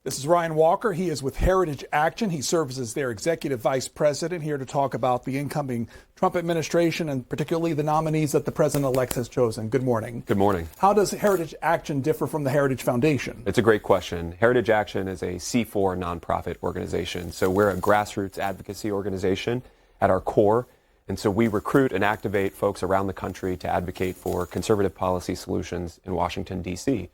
This is Ryan Walker. He is with Heritage Action. He serves as their executive vice president, here to talk about the incoming Trump administration and particularly the nominees that the president-elect has chosen. Good morning. Good morning. How does Heritage Action differ from the Heritage Foundation? It's a great question. Heritage Action is a C4 nonprofit organization. So we're a grassroots advocacy organization at our core. And so we recruit and activate folks around the country to advocate for conservative policy solutions in Washington, D.C.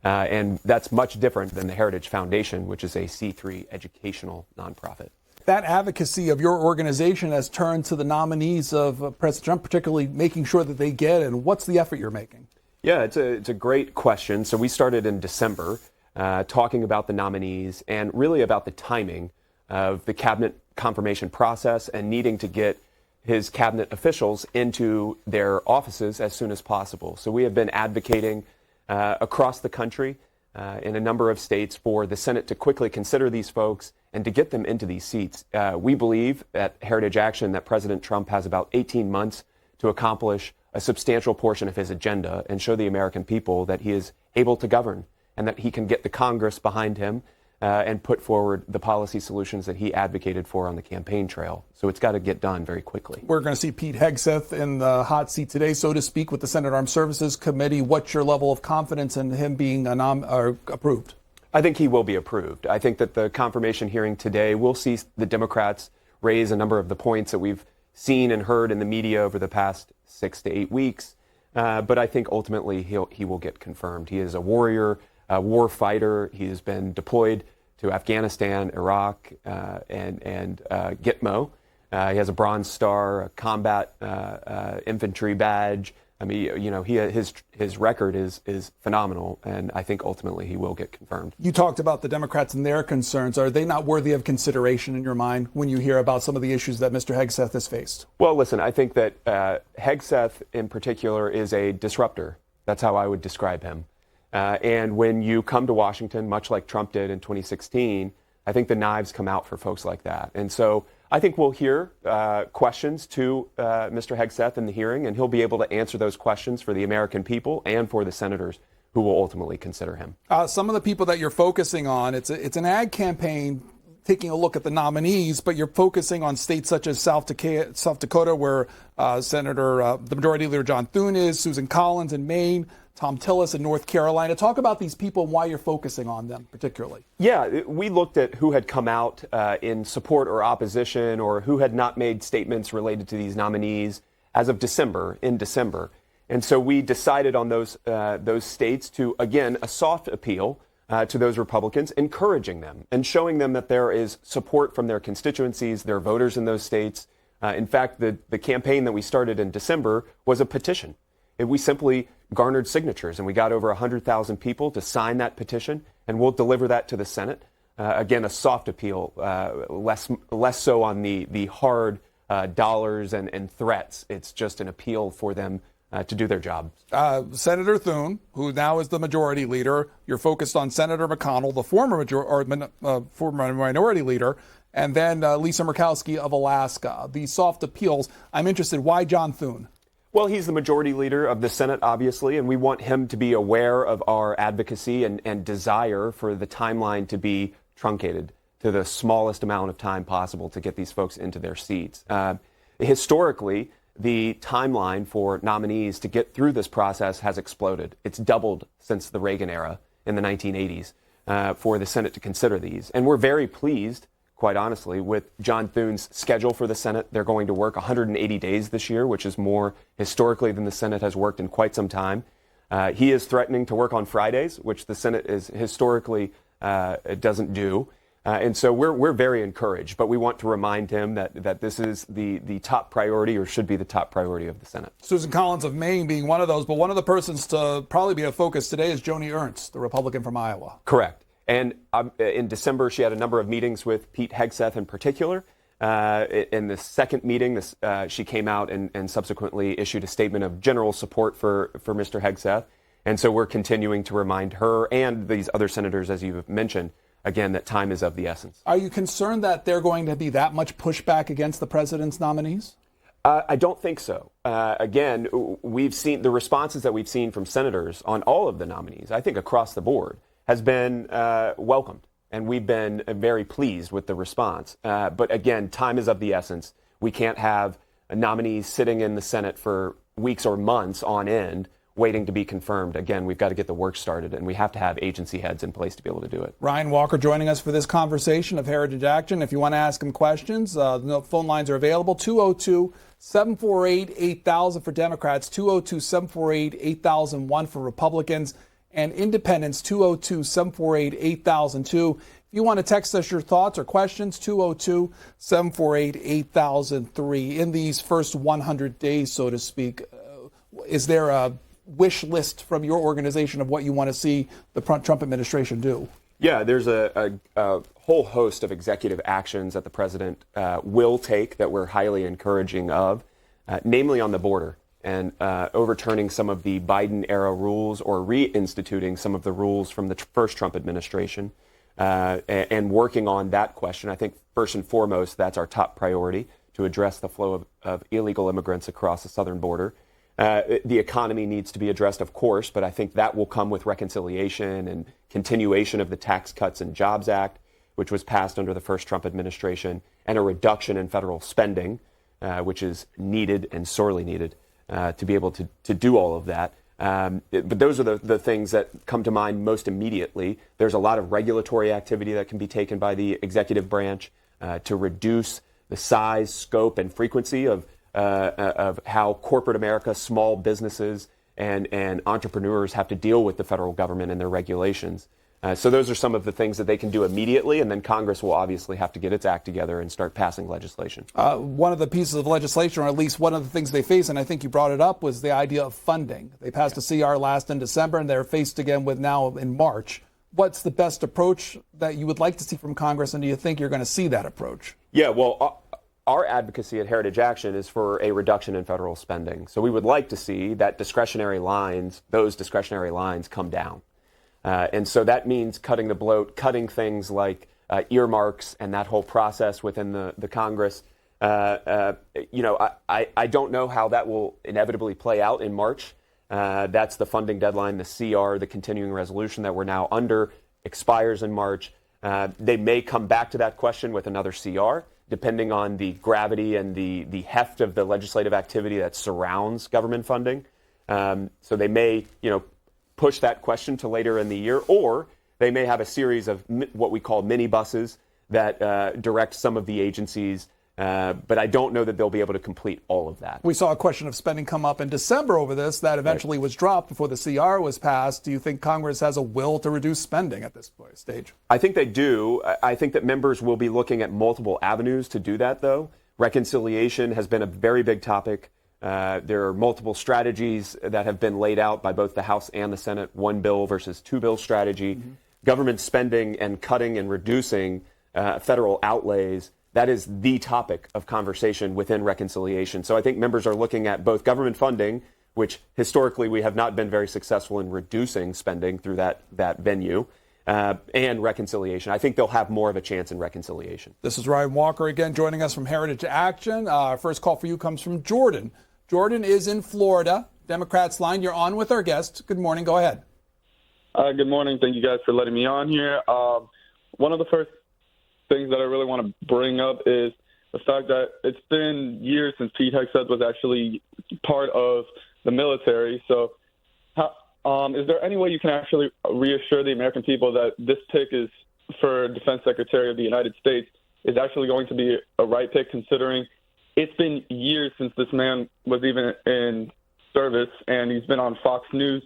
And that's much different than the Heritage Foundation, which is a C3 educational nonprofit. That advocacy of your organization has turned to the nominees of President Trump, particularly making sure that they get in. What's the effort you're making? Yeah, it's a great question. So we started in December talking about the nominees and really about the timing of the cabinet confirmation process and needing to get his cabinet officials into their offices as soon as possible. So we have been advocating across the country in a number of states for the Senate to quickly consider these folks and to get them into these seats. We believe at Heritage Action that President Trump has about 18 months to accomplish a substantial portion of his agenda and show the American people that he is able to govern and that he can get the Congress behind him and put forward the policy solutions that he advocated for on the campaign trail. So it's got to get done very quickly. We're going to see Pete Hegseth in the hot seat today, so to speak, with the Senate Armed Services Committee. What's your level of confidence in him being approved? I think he will be approved. I think that the confirmation hearing today will see the Democrats raise a number of the points that we've seen and heard in the media over the past 6 to 8 weeks. But I think ultimately he will get confirmed. He is a warrior, a war fighter. He has been deployed to Afghanistan, Iraq, and Gitmo. He has a Bronze Star, a combat infantry badge. I mean, you know, his record is phenomenal, and I think ultimately he will get confirmed. You talked about the Democrats and their concerns. Are they not worthy of consideration in your mind when you hear about some of the issues that Mr. Hegseth has faced? Well, listen, I think that Hegseth in particular is a disruptor. That's how I would describe him. And when you come to Washington, much like Trump did in 2016, I think the knives come out for folks like that. And so I think we'll hear questions to Mr. Hegseth in the hearing, and he'll be able to answer those questions for the American people and for the senators who will ultimately consider him. Some of the people that you're focusing on, it's an ad campaign taking a look at the nominees, but you're focusing on states such as South Dakota, where the Majority Leader John Thune is, Susan Collins in Maine, Tom Tillis in North Carolina. Talk about these people and why you're focusing on them particularly. Yeah, we looked at who had come out in support or opposition or who had not made statements related to these nominees as of in December. And so we decided on those states to, again, a soft appeal to those Republicans, encouraging them and showing them that there is support from their constituencies, their voters in those states. In fact, the campaign that we started in December was a petition. We simply garnered signatures, and we got over 100,000 people to sign that petition, and we'll deliver that to the Senate. Again, a soft appeal, less so on the hard dollars and threats. It's just an appeal for them to do their job. Senator Thune, who now is the majority leader, you're focused on Senator McConnell, the former minority leader, and then Lisa Murkowski of Alaska. These soft appeals, I'm interested, why John Thune? Well, he's the majority leader of the Senate, obviously, and we want him to be aware of our advocacy and desire for the timeline to be truncated to the smallest amount of time possible to get these folks into their seats. Historically, the timeline for nominees to get through this process has exploded. It's doubled since the Reagan era in the 1980s for the Senate to consider these. And we're very pleased, quite honestly, with John Thune's schedule for the Senate. They're going to work 180 days this year, which is more historically than the Senate has worked in quite some time. He is threatening to work on Fridays, which the Senate is historically doesn't do. And so we're very encouraged, but we want to remind him that this is the top priority, or should be the top priority of the Senate. Susan Collins of Maine being one of those, but one of the persons to probably be a focus today is Joni Ernst, the Republican from Iowa. Correct. And in December, she had a number of meetings with Pete Hegseth in particular. In the second meeting, she came out and subsequently issued a statement of general support for Mr. Hegseth. And so we're continuing to remind her and these other senators, as you've mentioned, again, that time is of the essence. Are you concerned that they're going to be that much pushback against the president's nominees? I don't think so. Again, we've seen the responses that we've seen from senators on all of the nominees, I think across the board, has been welcomed. and we've been very pleased with the response. But again, time is of the essence. We can't have nominees sitting in the Senate for weeks or months on end waiting to be confirmed. Again, we've got to get the work started, and we have to have agency heads in place to be able to do it. Ryan Walker joining us for this conversation of Heritage Action. If you want to ask him questions, the phone lines are available. 202-748-8000 for Democrats, 202-748-8001 for Republicans, and Independents, 202-748-8002. If you want to text us your thoughts or questions, 202-748-8003. In these first 100 days, so to speak, is there a wish list from your organization of what you want to see the Trump administration do? Yeah, there's a whole host of executive actions that the president will take that we're highly encouraging of, namely on the border and overturning some of the Biden-era rules or reinstituting some of the rules from the first Trump administration and working on that question. I think first and foremost, that's our top priority, to address the flow of illegal immigrants across the southern border. The economy needs to be addressed, of course, but I think that will come with reconciliation and continuation of the Tax Cuts and Jobs Act, which was passed under the first Trump administration, and a reduction in federal spending, which is needed and sorely needed to be able to do all of that. But those are the things that come to mind most immediately. There's a lot of regulatory activity that can be taken by the executive branch to reduce the size, scope, and frequency of how corporate America, small businesses, and entrepreneurs have to deal with the federal government and their regulations. So those are some of the things that they can do immediately, and then Congress will obviously have to get its act together and start passing legislation. One of the pieces of legislation, or at least one of the things they face, and I think you brought it up, was the idea of funding. They passed a CR last in December, and they're faced again with now in March. What's the best approach that you would like to see from Congress, and do you think you're going to see that approach? Yeah, well, our advocacy at Heritage Action is for a reduction in federal spending. So we would like to see that those discretionary lines come down. And so that means cutting the bloat, cutting things like earmarks and that whole process within the Congress. I don't know how that will inevitably play out in March. That's the funding deadline. The CR, the continuing resolution that we're now under, expires in March. They may come back to that question with another CR, depending on the gravity and the heft of the legislative activity that surrounds government funding. So they may, push that question to later in the year, or they may have a series of what we call mini buses that direct some of the agencies. But I don't know that they'll be able to complete all of that. We saw a question of spending come up in December over this that eventually was dropped before the CR was passed. Do you think Congress has a will to reduce spending at this stage? I think they do. I think that members will be looking at multiple avenues to do that, though. Reconciliation has been a very big topic. There are multiple strategies that have been laid out by both the House and the Senate, one bill versus two bill strategy. Mm-hmm. Government spending and cutting and reducing federal outlays, that is the topic of conversation within reconciliation. So I think members are looking at both government funding, which historically we have not been very successful in reducing spending through that venue, and reconciliation. I think they'll have more of a chance in reconciliation. This is Ryan Walker again joining us from Heritage Action. Our first call for you comes from Jordan. Jordan is in Florida. Democrats line, you're on with our guest. Good morning. Go ahead. Good morning. Thank you guys for letting me on here. One of the first things that I really want to bring up is the fact that it's been years since Pete Hegseth was actually part of the military. So is there any way you can actually reassure the American people that this pick is for Defense Secretary of the United States is actually going to be a right pick, considering it's been years since this man was even in service, and he's been on Fox News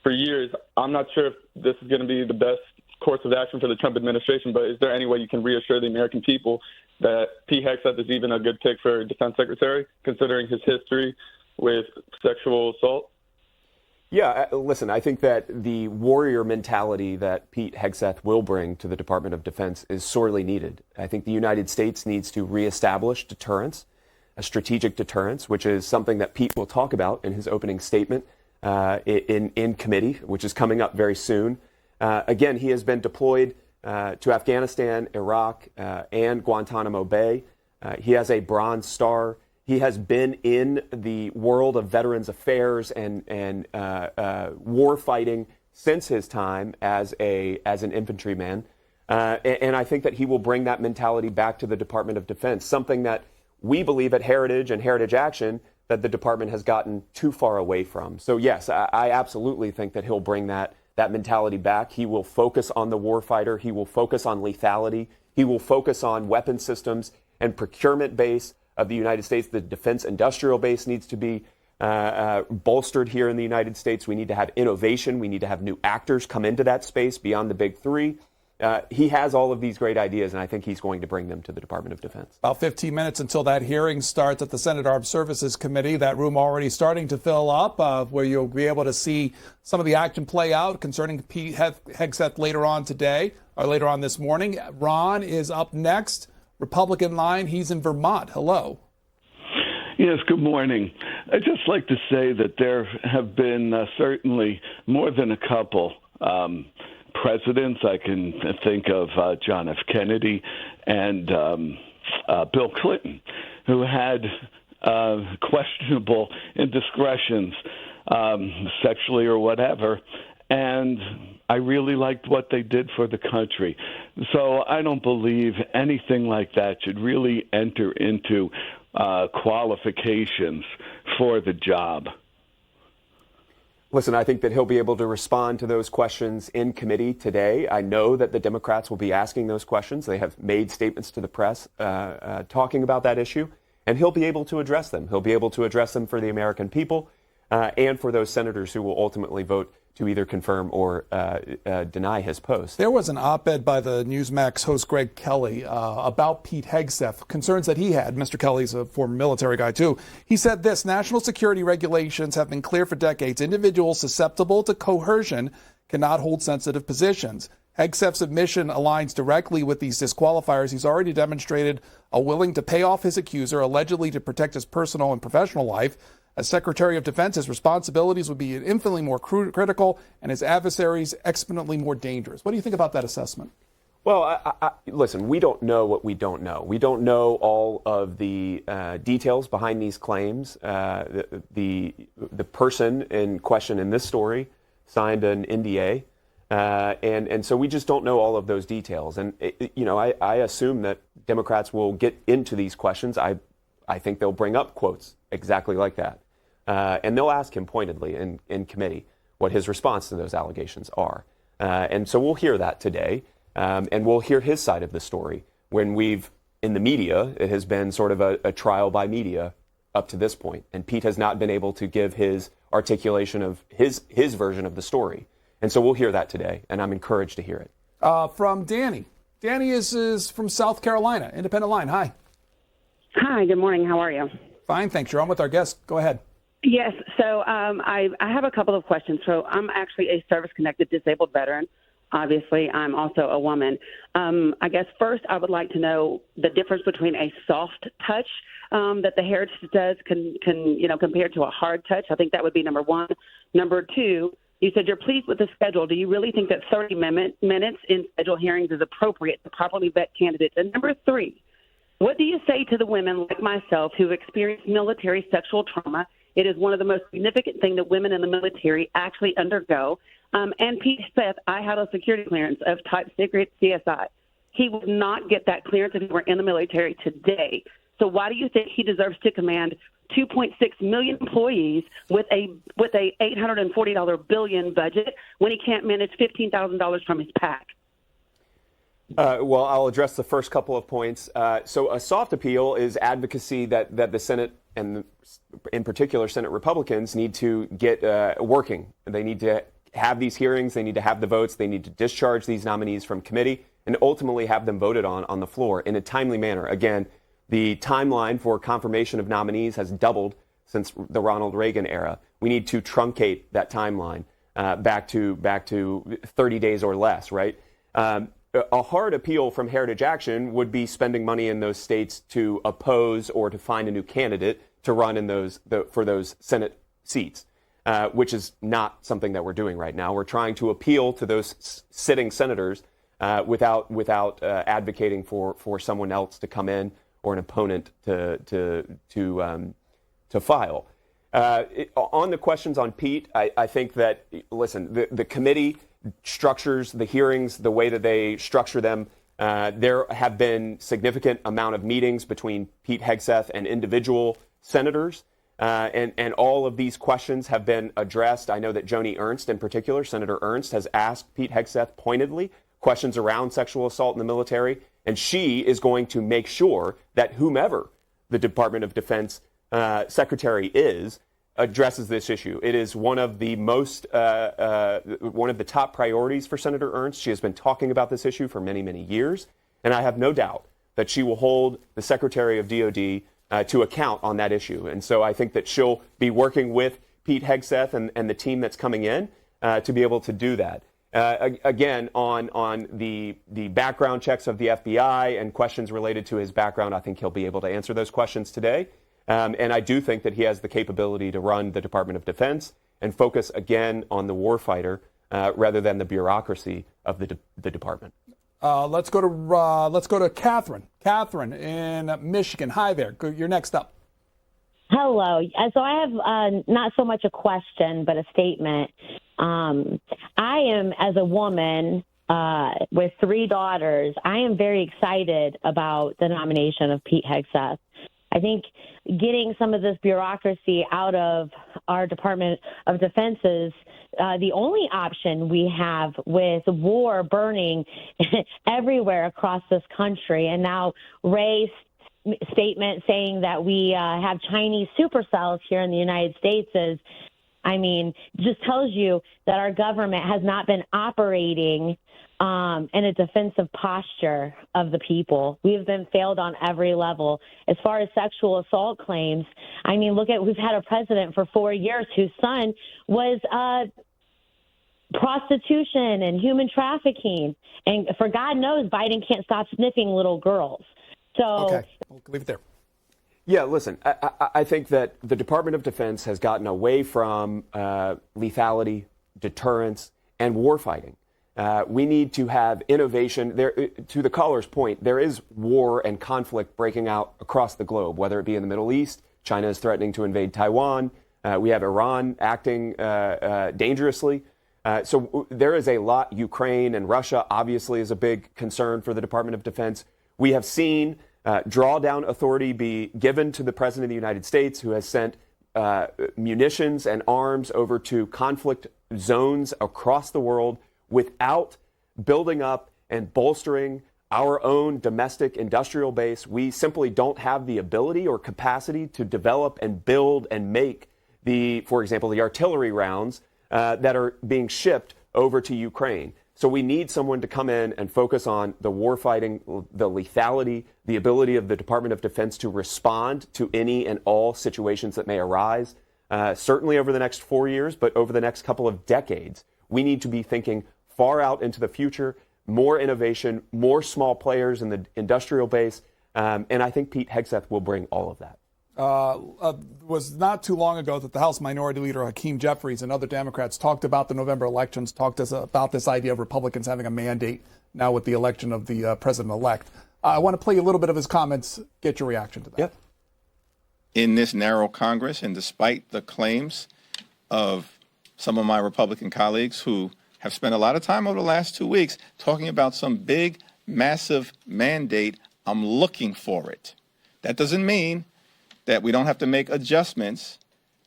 for years? I'm not sure if this is going to be the best course of action for the Trump administration, but is there any way you can reassure the American people that Pete Hegseth is even a good pick for Defense Secretary, considering his history with sexual assault? Yeah, listen, I think that the warrior mentality that Pete Hegseth will bring to the Department of Defense is sorely needed. I think the United States needs to reestablish deterrence, a strategic deterrence, which is something that Pete will talk about in his opening statement in committee, which is coming up very soon. Again, he has been deployed to Afghanistan, Iraq, and Guantanamo Bay. He has a Bronze Star. He has been in the world of Veterans Affairs and war fighting since his time as an infantryman. And I think that he will bring that mentality back to the Department of Defense, something that we believe at Heritage and Heritage Action that the department has gotten too far away from. So yes, I absolutely think that he'll bring that mentality back. He will focus on the warfighter. He will focus on lethality. He will focus on weapon systems and procurement base of the United States. The defense industrial base needs to be bolstered here in the United States. We need to have innovation. We need to have new actors come into that space beyond the big three. He has all of these great ideas, and I think he's going to bring them to the Department of Defense. About 15 minutes until that hearing starts at the Senate Armed Services Committee. That room already starting to fill up, where you'll be able to see some of the action play out concerning Pete Hegseth later on today, or later on this morning. Ron is up next, Republican line. He's in Vermont. Hello. Yes, good morning. I'd just like to say that there have been certainly more than a couple presidents. I can think of John F. Kennedy and Bill Clinton, who had questionable indiscretions, sexually or whatever, and I really liked what they did for the country. So I don't believe anything like that should really enter into qualifications for the job. Listen, I think that he'll be able to respond to those questions in committee today. I know that the Democrats will be asking those questions. They have made statements to the press talking about that issue, and he'll be able to address them. He'll be able to address them for the American people and for those senators who will ultimately vote to either confirm or deny his post. There was an op-ed by the Newsmax host Greg Kelly about Pete Hegseth, concerns that he had. Mr. Kelly's a former military guy, too. He said this: national security regulations have been clear for decades. Individuals susceptible to coercion cannot hold sensitive positions. Hegseth's admission aligns directly with these disqualifiers. He's already demonstrated a willing to pay off his accuser, allegedly to protect his personal and professional life. As Secretary of Defense, his responsibilities would be infinitely more critical and his adversaries exponentially more dangerous. What do you think about that assessment? Well, listen, we don't know what we don't know. We don't know all of the details behind these claims. The person in question in this story signed an NDA, and so we just don't know all of those details. And, I assume that Democrats will get into these questions. I think they'll bring up quotes exactly like that. And they'll ask him pointedly in committee what his response to those allegations are. And so we'll hear that today. And we'll hear his side of the story when in the media, it has been sort of a trial by media up to this point. And Pete has not been able to give his articulation of his version of the story. And so we'll hear that today. And I'm encouraged to hear it. From Danny. Danny is from South Carolina, Independent Line. Hi. Hi, good morning. How are you? Fine, thanks. You're on with our guest. Go ahead. Yes, so I have a couple of questions. So I'm actually a service-connected disabled veteran. Obviously, I'm also a woman. I guess first I would like to know the difference between a soft touch that the Heritage does compared to a hard touch. I think that would be number one. Number two, you said you're pleased with the schedule. Do you really think that 30 minutes in scheduled hearings is appropriate to properly vet candidates? And number three, what do you say to the women like myself who experienced military sexual trauma? It is one of the most significant things that women in the military actually undergo. And Pete Hegseth, I had a security clearance of type secret CSI. He would not get that clearance if he were in the military today. So why do you think he deserves to command 2.6 million employees with a $840 billion budget when he can't manage $15,000 from his PAC? Well, I'll address the first couple of points. So a soft appeal is advocacy that the Senate, and in particular Senate Republicans, need to get working. They need to have these hearings. They need to have the votes. They need to discharge these nominees from committee and ultimately have them voted on the floor in a timely manner. Again, the timeline for confirmation of nominees has doubled since the Ronald Reagan era. We need to truncate that timeline back to 30 days or less, right? A hard appeal from Heritage Action would be spending money in those states to oppose or to find a new candidate to run in for those Senate seats, which is not something that we're doing right now. We're trying to appeal to those sitting senators without advocating for someone else to come in or an opponent to file. On the questions on Pete, I think that, listen, the committee structures the hearings, the way that they structure them. There have been significant amount of meetings between Pete Hegseth and individual senators, and all of these questions have been addressed. I know that Joni Ernst, in particular, Senator Ernst, has asked Pete Hegseth pointedly questions around sexual assault in the military, and she is going to make sure that whomever the Department of Defense secretary is addresses this issue. It is one of the top priorities for Senator Ernst. She has been talking about this issue for many, many years, and I have no doubt that she will hold the Secretary of DOD to account on that issue. And so I think that she'll be working with Pete Hegseth and the team that's coming in to be able to do that. Again, on the background checks of the FBI and questions related to his background, I think he'll be able to answer those questions today. And I do think that he has the capability to run the Department of Defense and focus again on the warfighter rather than the bureaucracy of the department. Let's go to Catherine. Catherine in Michigan. Hi there. You're next up. Hello. So I have not so much a question, but a statement. I am, as a woman with 3 daughters, I am very excited about the nomination of Pete Hegseth. I think getting some of this bureaucracy out of our Department of Defense is the only option we have with war burning everywhere across this country. And now Ray's statement saying that we have Chinese supercells here in the United States just tells you that our government has not been operating in a defensive posture of the people. We have been failed on every level. As far as sexual assault claims, we've had a president for 4 years whose son was prostitution and human trafficking. And for God knows, Biden can't stop sniffing little girls. So okay, we'll leave it there. Yeah, listen, I think that the Department of Defense has gotten away from lethality, deterrence, and warfighting. We need to have innovation. There, to the caller's point, there is war and conflict breaking out across the globe, whether it be in the Middle East. China is threatening to invade Taiwan. We have Iran acting dangerously. So there is a lot. Ukraine and Russia obviously is a big concern for the Department of Defense. We have seen drawdown authority be given to the President of the United States, who has sent munitions and arms over to conflict zones across the world without building up and bolstering our own domestic industrial base. We simply don't have the ability or capacity to develop and build and make for example, the artillery rounds that are being shipped over to Ukraine. So we need someone to come in and focus on the warfighting, the lethality, the ability of the Department of Defense to respond to any and all situations that may arise, certainly over the next 4 years, but over the next couple of decades. We need to be thinking far out into the future, more innovation, more small players in the industrial base, and I think Pete Hegseth will bring all of that. Was not too long ago that the House Minority Leader Hakeem Jeffries and other Democrats talked about the November elections, talked to us about this idea of Republicans having a mandate now with the election of the president-elect. I want to play you a little bit of his comments, get your reaction to that. Yep. In this narrow Congress, and despite the claims of some of my Republican colleagues who have spent a lot of time over the last 2 weeks talking about some big, massive mandate, I'm looking for it. That doesn't mean that we don't have to make adjustments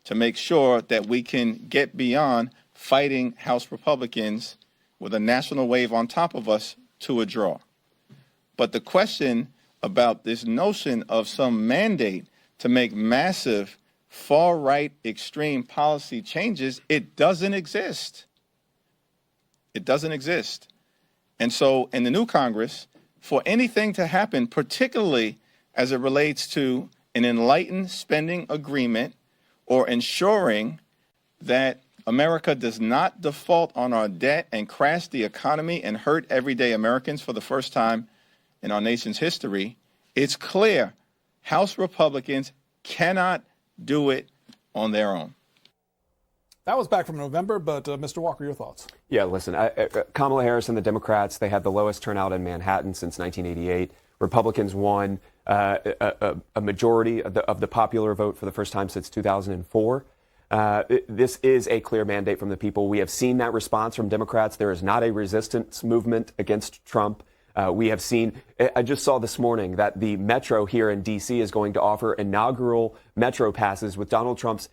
to make sure that we can get beyond fighting House Republicans with a national wave on top of us to a draw. But the question about this notion of some mandate to make massive far-right extreme policy changes, it doesn't exist. It doesn't exist. And so in the new Congress, for anything to happen, particularly as it relates to an enlightened spending agreement or ensuring that America does not default on our debt and crash the economy and hurt everyday Americans for the first time in our nation's history, it's clear House Republicans cannot do it on their own. That was back from November, but Mr. Walker, your thoughts? Yeah, listen, Kamala Harris and the Democrats, they had the lowest turnout in Manhattan since 1988. Republicans won a majority of the popular vote for the first time since 2004. This is a clear mandate from the people. We have seen that response from Democrats. There is not a resistance movement against Trump. We have seen, I just saw this morning that the Metro here in D.C. is going to offer inaugural Metro passes with Donald Trump's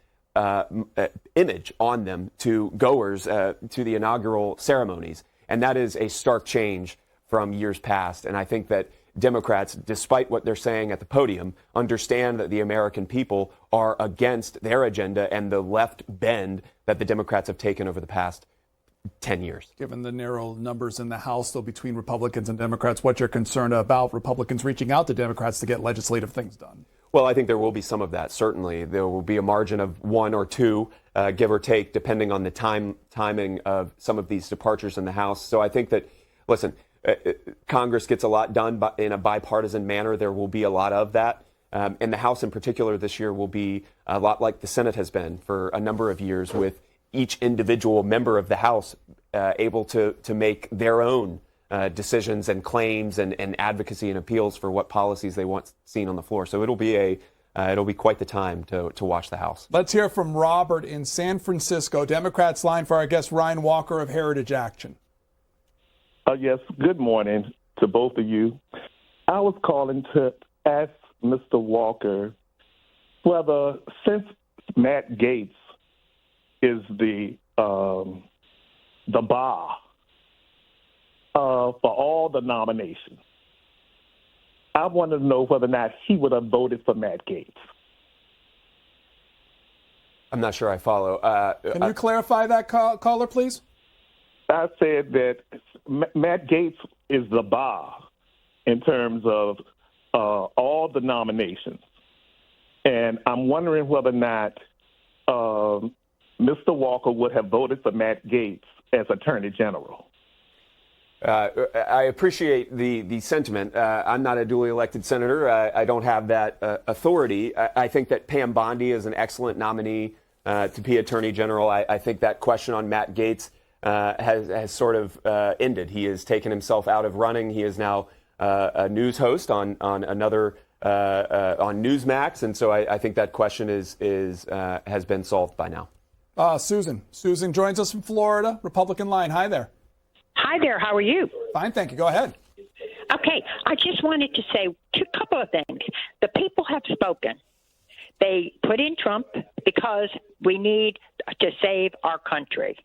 image on them to goers to the inaugural ceremonies. And that is a stark change from years past. And I think that Democrats, despite what they're saying at the podium, understand that the American people are against their agenda and the left bend that the Democrats have taken over the past 10 years. Given the narrow numbers in the House, though, between Republicans and Democrats, what's your concern about Republicans reaching out to Democrats to get legislative things done? Well, I think there will be some of that, certainly. There will be a margin of 1 or 2, give or take, depending on the timing of some of these departures in the House. So I think that, listen, Congress gets a lot done in a bipartisan manner. There will be a lot of that. And the House in particular this year will be a lot like the Senate has been for a number of years, with each individual member of the House able to make their own decisions and claims and advocacy and appeals for what policies they want seen on the floor. So it'll be quite the time to watch the House. Let's hear from Robert in San Francisco. Democrats line for our guest Ryan Walker of Heritage Action. Yes, good morning to both of you. I was calling to ask Mr. Walker whether, since Matt Gaetz is the bar for all the nominations, I wanted to know whether or not he would have voted for Matt Gaetz. I'm not sure I follow. Can you clarify that, caller, please? I said that Matt Gaetz is the bar in terms of all the nominations. And I'm wondering whether or not Mr. Walker would have voted for Matt Gaetz as Attorney General. I appreciate the sentiment. I'm not a duly elected senator. I don't have that authority. I think that Pam Bondi is an excellent nominee to be Attorney General. I think that question on Matt Gaetz has sort of ended. He has taken himself out of running. He is now a news host on another on Newsmax, and so I think that question has been solved by now. Susan joins us from Florida, Republican line. Hi there. Hi there. How are you? Fine, thank you. Go ahead. Okay. I just wanted to say a couple of things. The people have spoken. They put in Trump because we need to save our country.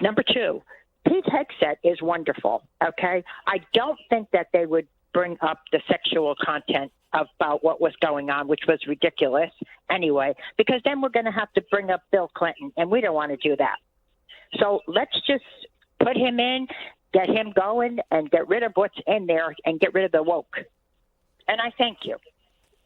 Number 2, Pete Hegseth is wonderful, okay? I don't think that they would bring up the sexual content about what was going on, which was ridiculous anyway, because then we're going to have to bring up Bill Clinton, and we don't want to do that. So let's just put him in, get him going, and get rid of what's in there and get rid of the woke. And I thank you.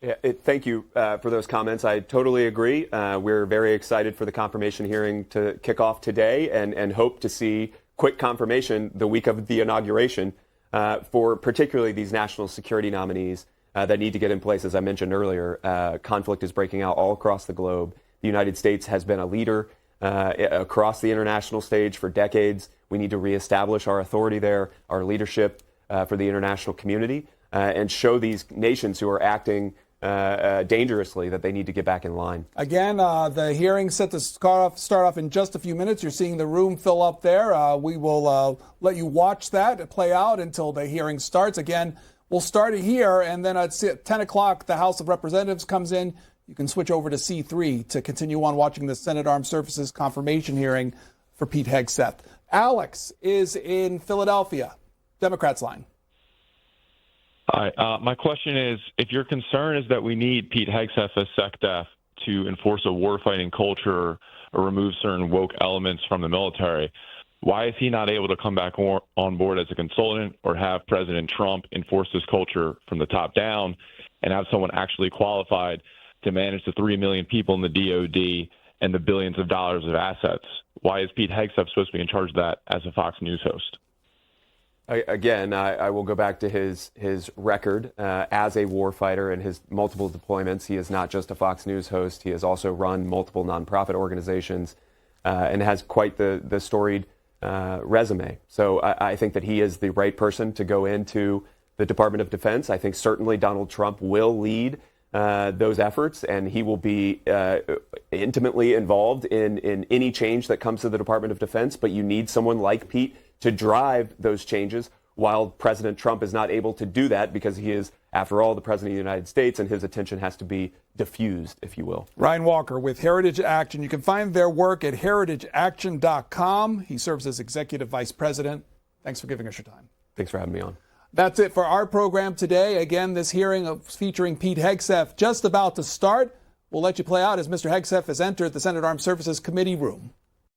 Yeah, thank you for those comments. I totally agree. We're very excited for the confirmation hearing to kick off today and hope to see quick confirmation the week of the inauguration for particularly these national security nominees that need to get in place. As I mentioned earlier, conflict is breaking out all across the globe. The United States has been a leader across the international stage for decades. We need to reestablish our authority there, our leadership for the international community, and show these nations who are acting dangerously that they need to get back in line. Again, the hearing's set to start off in just a few minutes. You're seeing the room fill up there. We will let you watch that play out until the hearing starts. Again, we'll start it here, and then at 10 o'clock, the House of Representatives comes in. You can switch over to C3 to continue on watching the Senate Armed Services confirmation hearing for Pete Hegseth. Alex is in Philadelphia, Democrats line. Hi. My question is, if your concern is that we need Pete Hegseth as SecDef to enforce a warfighting culture or remove certain woke elements from the military, why is he not able to come back on board as a consultant or have President Trump enforce this culture from the top down and have someone actually qualified to manage the 3 million people in the DOD and the billions of dollars of assets? Why is Pete Hegseth supposed to be in charge of that as a Fox News host? Again, I will go back to his record as a warfighter and his multiple deployments. He is not just a Fox News host. He has also run multiple nonprofit organizations and has quite the storied resume. So I think that he is the right person to go into the Department of Defense. I think certainly Donald Trump will lead those efforts, and he will be intimately involved in any change that comes to the Department of Defense. But you need someone like Pete to drive those changes, while President Trump is not able to do that because he is, after all, the President of the United States, and his attention has to be diffused, if you will. Ryan Walker with Heritage Action. You can find their work at heritageaction.com. He serves as Executive Vice President. Thanks for giving us your time. Thanks for having me on. That's it for our program today. Again, this hearing featuring Pete Hegseth just about to start. We'll let you play out as Mr. Hegseth has entered the Senate Armed Services Committee room.